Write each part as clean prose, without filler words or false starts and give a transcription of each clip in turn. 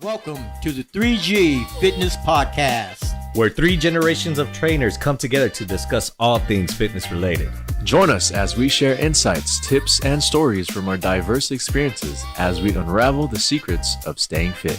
Welcome to the 3G Fitness Podcast, where 3 generations of trainers come together to discuss all things fitness related. Join us as we share insights, tips, and stories from our diverse experiences as we unravel the secrets of staying fit.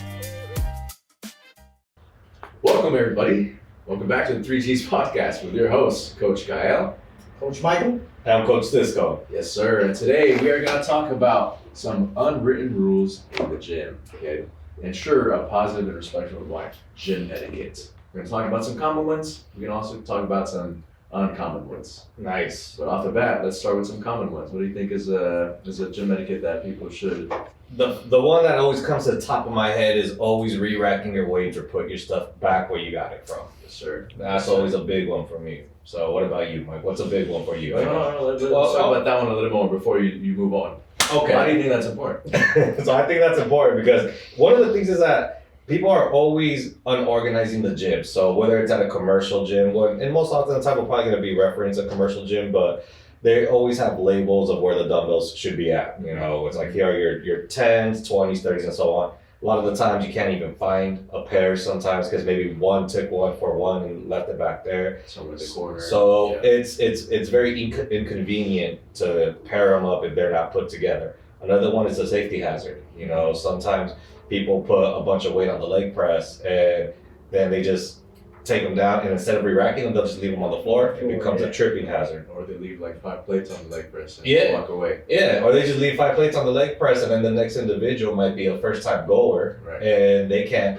Welcome, everybody. Welcome back to the 3Gs Podcast with your host, Coach Gael. Coach Michael. And I'm Coach Cisco. Yes, sir. And today we are going to talk about some unwritten rules in the gym, okay? Ensure a positive and respectful life, gym etiquette. We're going to talk about some common ones. We can also talk about some uncommon ones. Nice. But off the bat, let's start with some common ones. What do you think is a gym etiquette that people should? The one that always comes to the top of my head is always re-racking your weights or put your stuff back where you got it from. Yes, sir. That's always a big one for me. So what about you, Mike? What's a big one for you? No, let's talk about that one a little more before you move on. Okay. Why do you think that's important? So I think that's important because one of the things is that people are always unorganizing the gym. So whether it's at a commercial gym, and most often the time we're probably going to be referencing a commercial gym, but they always have labels of where the dumbbells should be at. You know, it's like here are your 10s, 20s, 30s, and so on. A lot of the times you can't even find a pair sometimes because maybe one took one for one and left it back there. Somewhere in the corner. So yeah. It's very inconvenient to pair them up if they're not put together. Another one is a safety hazard. You know, sometimes people put a bunch of weight on the leg press and then they just take them down, and instead of re-racking them, they'll just leave them on the floor. It becomes a tripping hazard. Or they leave like 5 plates on the leg press and walk away. Yeah, or they just leave 5 plates on the leg press, and then the next individual might be a first-time goer, and they can't,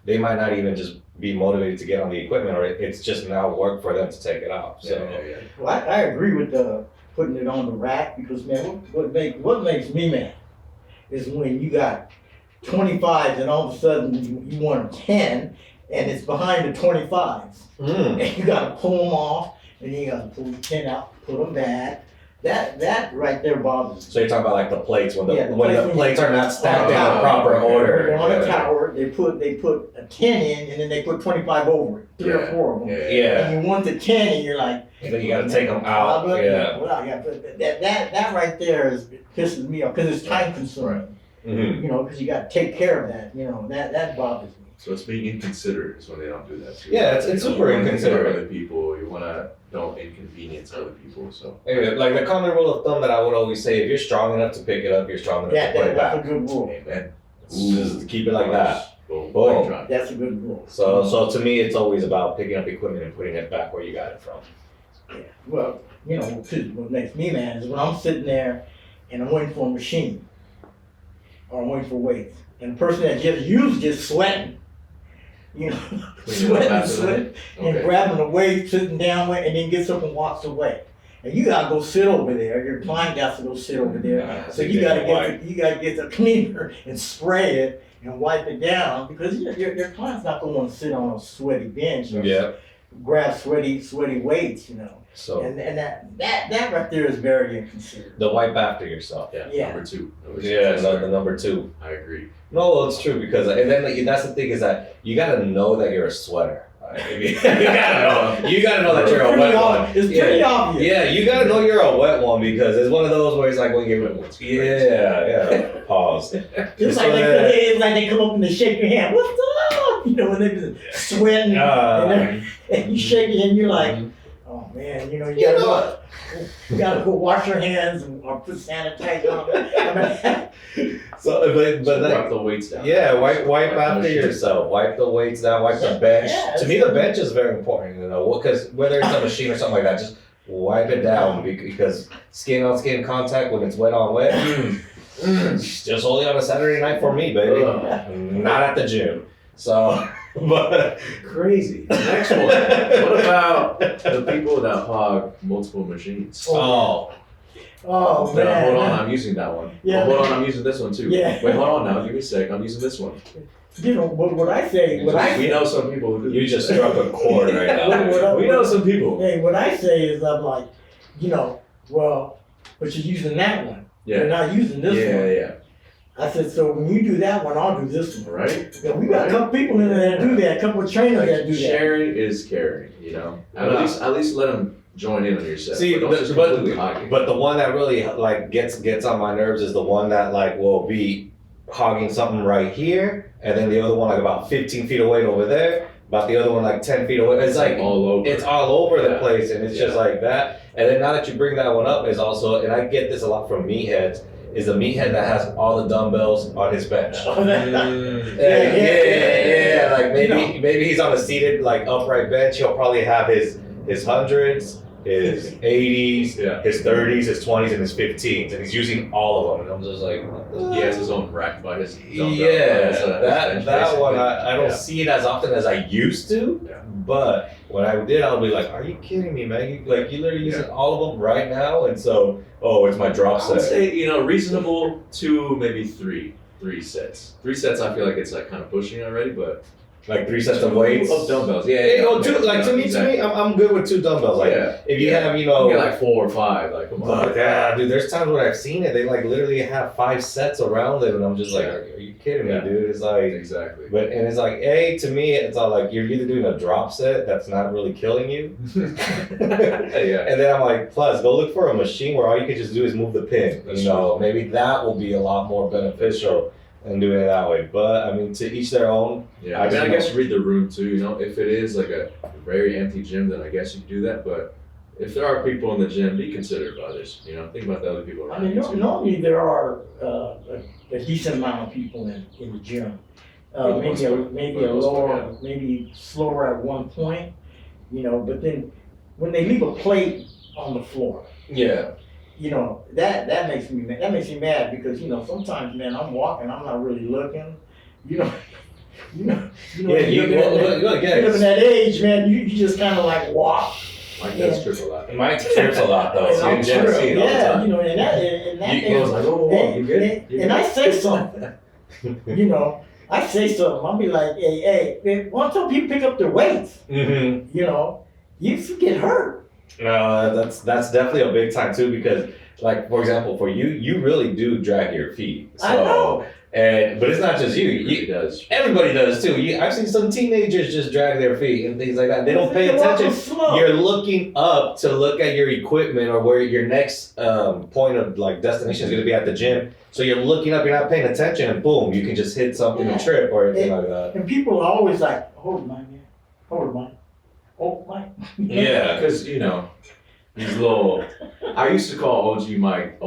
they might not even just be motivated to get on the equipment, or it's just now work for them to take it off. So. Yeah. Well, I agree with putting it on the rack because, man, what makes me mad is when you got 25s and all of a sudden you want a 10 and it's behind the 25s. And you got to pull them off and then you got to pull the 10 out, put them back. That right there bothers me. So you're talking about like the plates when the plates are not stacked in tower. the proper order. They're on a tower. They put a 10 in and then they put 25 over it, 3 or 4 of them. Yeah. And you want the 10 and you're like, And then you got to take them out. That right there pisses me off because it's time consuming. Mm-hmm. You know, because you got to take care of that. You know, that bothers me. So it's being inconsiderate is when they don't do that too. Yeah, it's super inconsiderate. Other people, you want to don't inconvenience other people. So like the common rule of thumb that I would always say: if you're strong enough to pick it up, you're strong enough to put it back. That's a good rule. Amen. Just keep it like that. Boom. That's a good rule. So to me, it's always about picking up equipment and putting it back where you got it from. Yeah. Well, you know, what makes me mad is when I'm sitting there and I'm waiting for a machine or I'm waiting for weights, and the person that just used it sweating. You know, sweating, and grabbing the weight, sitting down with, and then gets up and walks away. And you gotta go sit over there. Your client got to go sit over there. So you gotta get the cleaner and spray it and wipe it down because your client's not gonna want to sit on a sweaty bench or grab sweaty weights. You know. So and that right there is very inconsiderate. The wipe after yourself. Yeah. Number two. The number 2. I agree. No, it's true because and then that's the thing is that you gotta know that you're a sweater. You gotta know that you're a wet one. It's pretty obvious. Yeah, you gotta know you're a wet one because it's one of those where it's like when you pause. It's like they come up and they shake your hand. What's up? You know when they've been sweating and you shake it and you're like. Oh man, you know you gotta go wash your hands or put sanitizer on. So, but wipe the weights down. Yeah, wipe after yourself. Wipe the weights down. Wipe the bench. To me, the bench is very important. You know, because whether it's a machine or something like that, just wipe it down because skin on skin contact when it's wet on wet. Just only on a Saturday night for me, baby. Not at the gym. So. But crazy. Next one. What about the people that hog multiple machines? Oh man. Hold on, I'm using that one. Yeah. Hold on, I'm using this one too. Yeah. Wait, hold on now. Give me a sec. I'm using this one. You know what I say. We know some people who do. You just struck a chord right now. We know some people. Hey, what I say is I'm like, you know, well, but you're using that one. Yeah. You're not using this one. Yeah. I said, so when you do that one, I'll do this one. Right? Yeah, we got a couple people in there that do that, a couple of trainers that do that. Sharing is caring, you know? At least let them join in on your set. See, but the one that really like gets on my nerves is the one that like will be hogging something right here, and then the other one like about 15 feet away over there, about the other one like 10 feet away. It's like all over. It's all over the place, and it's just like that. And then now that you bring that one up, is also, and I get this a lot from meatheads, is a meathead that has all the dumbbells on his bench. Yeah. Like maybe he's on a seated like upright bench. He'll probably have his hundreds, his 80s, his 30s, his 20s, and his 15s, and he's using all of them. And I'm just like, he has his own rack by his dumbbell. That one I don't see it as often as I used to. Yeah. But when I did, I'll be like, "Are you kidding me, man? You literally using all of them right now?" And so, it's my drop I would set. say, reasonable 2, maybe 3 sets. 3 sets, I feel like it's like kind of pushing already, but Like 3 sets of weights of dumbbells. To me, I'm good with 2 dumbbells. Like if you have, you get like 4 or 5, like come on. Yeah, dude. There's times when I've seen it. They like literally have 5 sets around them, and I'm just like, are you kidding me, dude? It's like exactly. And it's like, to me, it's all like you're either doing a drop set that's not really killing you, and then I'm like, plus go look for a machine where all you can just do is move the pin. That's Maybe that will be a lot more beneficial than doing it that way. But I mean, to each their own. Yeah, I guess read the room too. If it is like a very empty gym, then I guess you can do that. But if there are people in the gym, be considerate of others. Think about the other people around you too. Normally there are a decent amount of people in the gym. Maybe slower at one point, but then when they leave a plate on the floor. Yeah. That makes me mad. That makes me mad because sometimes, man, I'm walking, I'm not really looking. You're in that age, man. You just kind of like walk. Mike does trip a lot. Mine trips a lot though. And I'm So sure, and I say something. I say something. I'll be like, hey, why don't people pick up their weights? Mm-hmm. You could get hurt. That's definitely a big time too, because like for example, for you really do drag your feet. So, I know. But it's not just you. It does. Everybody does too. I've seen some teenagers just drag their feet and things like that. They don't pay attention. You're looking up to look at your equipment or where your next point of like destination is going to be at the gym. So you're looking up, you're not paying attention, and boom, you can just hit something and trip or anything like that. And people are always like, hold mine, man. Hold mine. Oh, Mike. Yeah, because these little. I used to call OG Mike,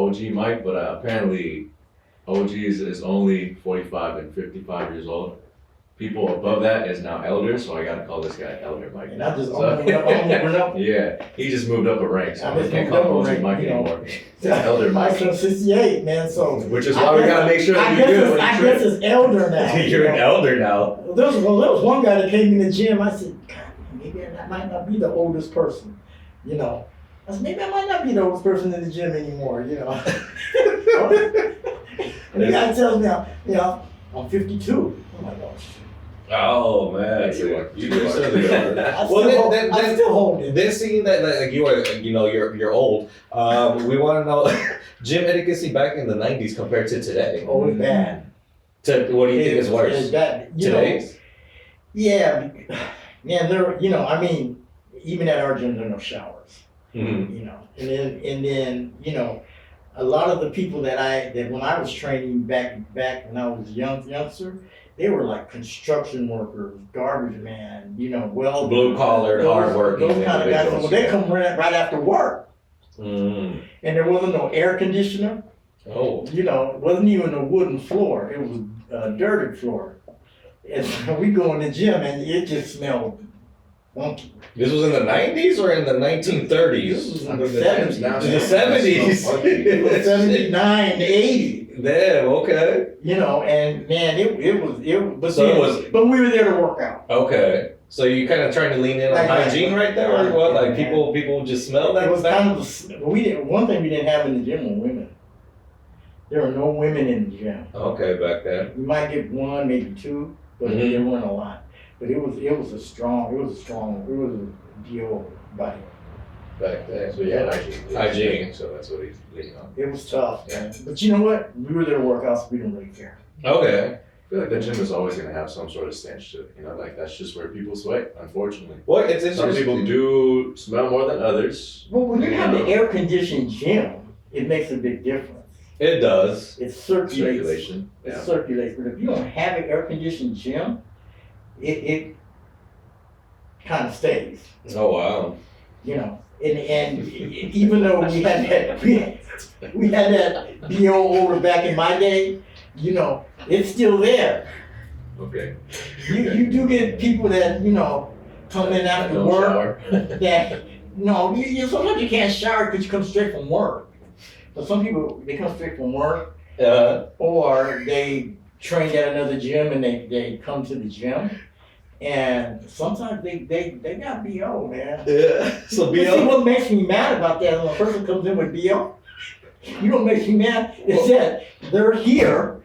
but apparently, OG is only 45 and 55 years old. People above that is now elder, so I gotta call this guy Elder Mike. And I just moving up. Yeah, he just moved up a rank, so I can't moved call up a him OG Mike rank, anymore. It's Elder Mike. I'm 68, man. So which is why we gotta make sure that you're good. I guess it's elder now. You're an elder now. There was one guy that came in the gym. I said, God, maybe I might not be the oldest person. I said, maybe I might not be the oldest person in the gym anymore. And the guy tells me, I'm 52. I'm like, oh shit. Oh man, you do I still hold it. Then seeing that like you are, you're old. We want to know gym etiquette back in the '90s compared to today. Oh, it's bad. What do you think is worse? It's bad. Today's? Yeah, there. Even at our gym, there are no showers. Mm-hmm. And then a lot of the people that when I was training back when I was a youngster. They were like construction workers, garbage man, blue collar, hard working. Those kind of guys. Well, they come right after work. Mm. And there wasn't no air conditioner. Oh. It wasn't even a wooden floor. It was a dirty floor. And so we go in the gym and it just smelled funky. This was in the 90s or in the 1930s? This was in the 70s. In the 70s. It was 79 to 80. Damn, okay. And man, but we were there to work out. Okay. So you kind of trying to lean in on hygiene right there, or what? Like people just smell that? It was kind of one thing we didn't have in the gym were women. There were no women in the gym. Okay, back then. We might get one, maybe two, but there weren't a lot. But it was a deal body. Back then. So yeah, hygiene. So that's what he's leaning on. It was tough, man. But you know what? We were there to work out, so we didn't really care. Okay. I feel like the gym is always going to have some sort of stench to it. That's just where people sweat, unfortunately. Well, it's interesting. Some people do smell more than others. Well, when you have the air-conditioned gym, it makes a big difference. It does. It circulates. Circulation. It Yeah. circulates. But if you don't have an air-conditioned gym, it kind of stays. Oh wow. You know, and even though we had that BO odor back in my day, you know, it's still there. Okay. You do get people that, you know, come in after Don't work shower. that, sometimes you can't shower because you come straight from work. But some people, they come straight from work or they train at another gym and they come to the gym. And sometimes they got BO, man. Yeah. So But see, BO. what makes me mad about that when a person comes in with BO, you know what makes me mad? Is that they're here.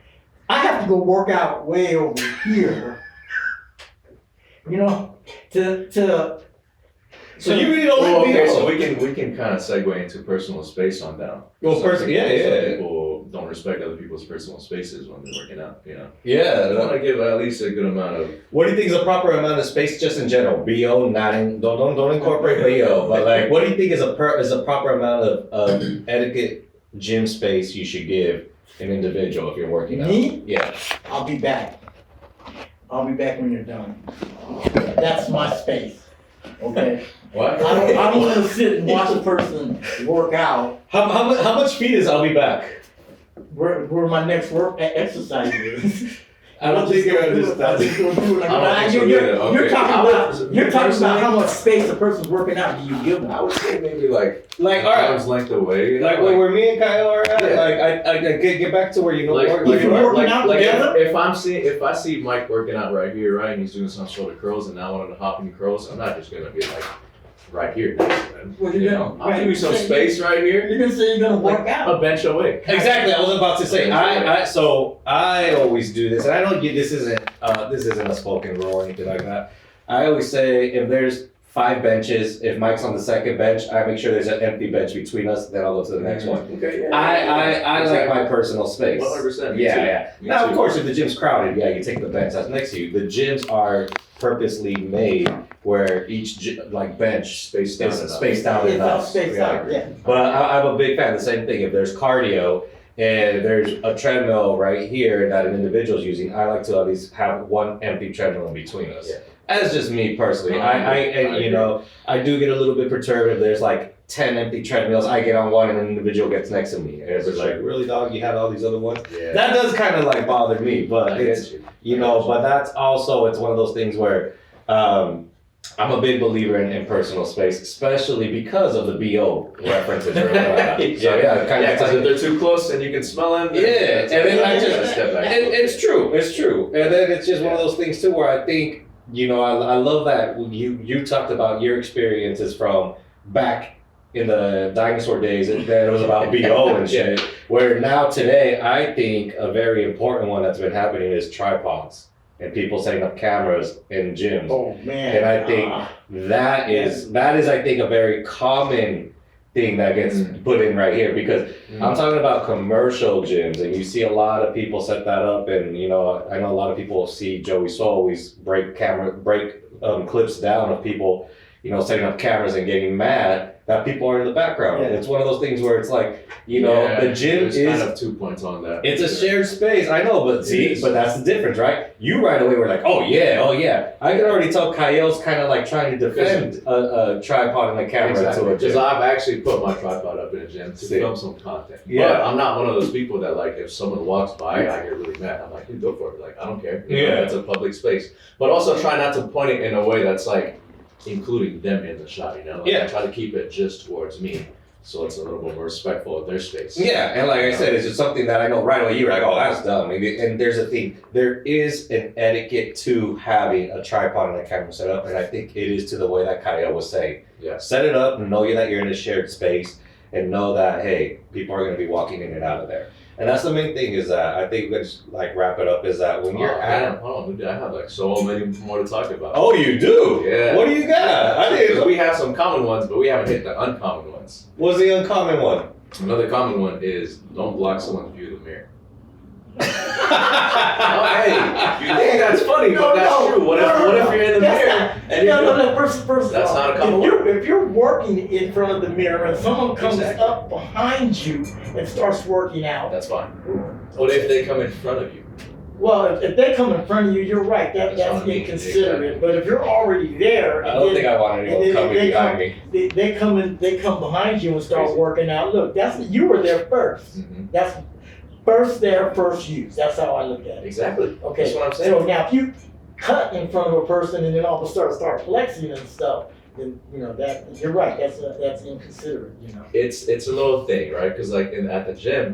I have to go work out way over here. You know, So you really don't Well, like okay, BO? so we can kind of segue into personal space on down. Well, Some first, people- yeah. Some people don't respect other people's personal spaces when they're working out. You know, I Yeah. want to give at least a good amount of. What do you think is a proper amount of space just in general? BO, not in, don't incorporate BO, but like, what do you think is a proper amount of etiquette gym space you should give an individual if you're working out? Me? Yeah. I'll be back. I'll be back when you're done. That's my space. Okay? What? I don't want to sit and watch a person work out How much feet is I'll be back? where my next exercise is. I don't think you're understanding. You're talking about how much space a person's working out do you give them? I would say maybe like Like, all arm's right. length away. You know, Like where me and Kyle are at, Yeah. like I get back to where you know Like, work. if you're working out together? if I see Mike working out right here, right, and he's doing some shoulder curls, and I want him to hop in curls, I'm not just gonna be like right here next to him. Well, you're You gonna- know, I'll right. give you some space right here, You're gonna say you're gonna work like out. a bench away. Exactly, I was about to say. So I always do this, and I know this isn't a spoken rule or anything like that. I always say if there's 5 benches, if Mike's on the second bench, I make sure there's an empty bench between us. Then I'll go to the next one. Okay, yeah. I like my personal space. 100%. Yeah. Me Now, too. of course, if the gym's crowded, yeah, you take the bench that's next to you. The gyms are purposely made where each bench Spaced out is enough. spaced out It's all enough. spaced out, yeah. But I'm a big fan of the same thing. If there's cardio and there's a treadmill right here that an individual's using, I like to at least have one empty treadmill in between us. Yeah. That's just me personally. I You know, I do get a little bit perturbed if there's like 10 empty treadmills. I get on one and an individual gets next to me. And it's just like, really, dog? You had all these other ones? Yeah. That does kind of like bother me, but I it's, get you know, but that's also, it's one of those things where I'm a big believer in personal space, especially because of the BO references. So yeah, kind Yeah, of. because if they're too close and you can smell them. Yeah, and then I just, step back. and it's true. And then it's just one of those things too where I think, you know, I love that you talked about your experiences from back in the dinosaur days that it was about BO and shit. Where now today, I think a very important one that's been happening is tripods and people setting up cameras in gyms. Oh man. And I think that is I think a very common thing that gets put in right here because I'm talking about commercial gyms and you see a lot of people set that up and you know I know a lot of people see Joey So always break clips down of people you know setting up cameras and getting mad that people are in the background. Yeah. It's one of those things where it's like you know the gym there's is kind of 2 points on that. it's a shared space. I know, but see, but that's the difference, right? You right away were like, oh yeah. I can already tell Kyle's kind of like trying to defend a tripod and a camera to a Because gym. I've actually put my tripod up in a gym to film some content. Yeah. But I'm not one of those people that like if someone walks by, I get really mad. I'm like, dude, go for it. Like I don't care. You know, Yeah. it's a public space. But also try not to point it in a way that's like including them in the shot. You know, like, Yeah. I try to keep it just towards me, so it's a little bit more respectful of their space. Yeah, and like I said, it's just something that I know right away. You're like, oh, that's dumb. And there's a thing. There is an etiquette to having a tripod and a camera set up, and I think it is to the way that Kyle was saying. Yeah. Set it up and know that you're in a shared space, and know that hey, people are going to be walking in and out of there. And that's the main thing is that I think let's like wrap it up is that when you're at hold on, dude, I have like so many more to talk about. oh you do Yeah. what do you got? I didn't. We have some common ones, but we haven't hit the uncommon ones. What's the uncommon one? Another common one is don't block someone's view of the mirror. Oh, hey, you think that's funny, but that's true. What if you're in the mirror and First That's off, not a compliment. if you're working in front of the mirror and someone comes Exactly. up behind you and starts working out, That's fine. What if they come in front of you? well, if they come in front of you, you're right. That's That's what I mean. inconsiderate. But if you're already there, I don't think I want anyone coming behind me. they come behind you and start Crazy. working out. Look, you were there first. Mm-hmm. That's first there, first use. That's how I look at it. Exactly. Okay. That's what I'm saying. So now, if you cut in front of a person and then all of a sudden start flexing and stuff, then that you're right. That's inconsiderate. It's a little thing, right? Because like at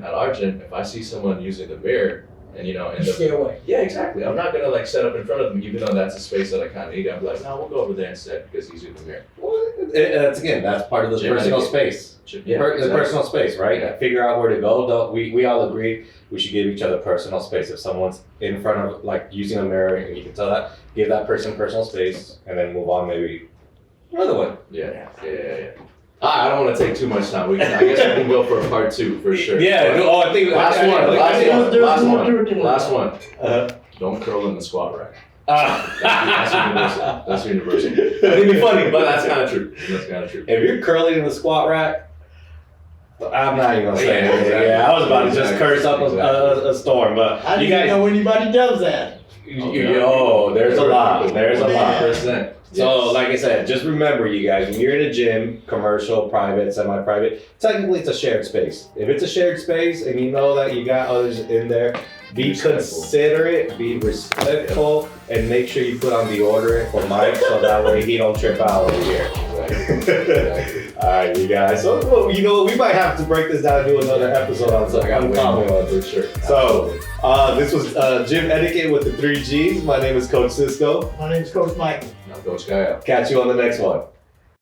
our gym, if I see someone using the mirror, and You stay away. yeah, exactly. I'm not gonna like set up in front of them, even though that's a space that I kind of need. I'm like, no, we'll go over there instead because he's using the mirror. Well, that's part of the Gym personal etiquette. space. Yeah, The exactly. personal space, right? Yeah. Figure out where to go. We all agree we should give each other personal space. If someone's in front of, like, using a mirror and you can tell that, give that person personal space and then move on maybe another one. Yeah. I don't want to take too much time. I guess we can go for a part 2 for sure. Yeah. But I think last one. Last one. Uh, Don't curl in the squat rack. uh, That's universal. It'd be funny, But that's kind of true. if you're curling in the squat rack, I'm not even gonna say Yeah, anything. exactly. Yeah, I was about to just Exactly. curse up a storm, but I you didn't guys, know anybody does that. there's a lot. There's a lot. 100%. So, like I said, just remember, you guys, when you're in a gym, commercial, private, semi-private, technically it's a shared space. If it's a shared space and you know that you got others in there, be considerate, be respectful, and make sure you put on deodorant for Mike so that way he don't trip out over here. All right, you guys. So, we might have to break this down and do another episode on some uncommon ones. for sure. So, this was Gym Etiquette with the 3 Gs. My name is Coach Cisco. My name is Coach Mike. Now, Coach Kyle. Catch you on the next one.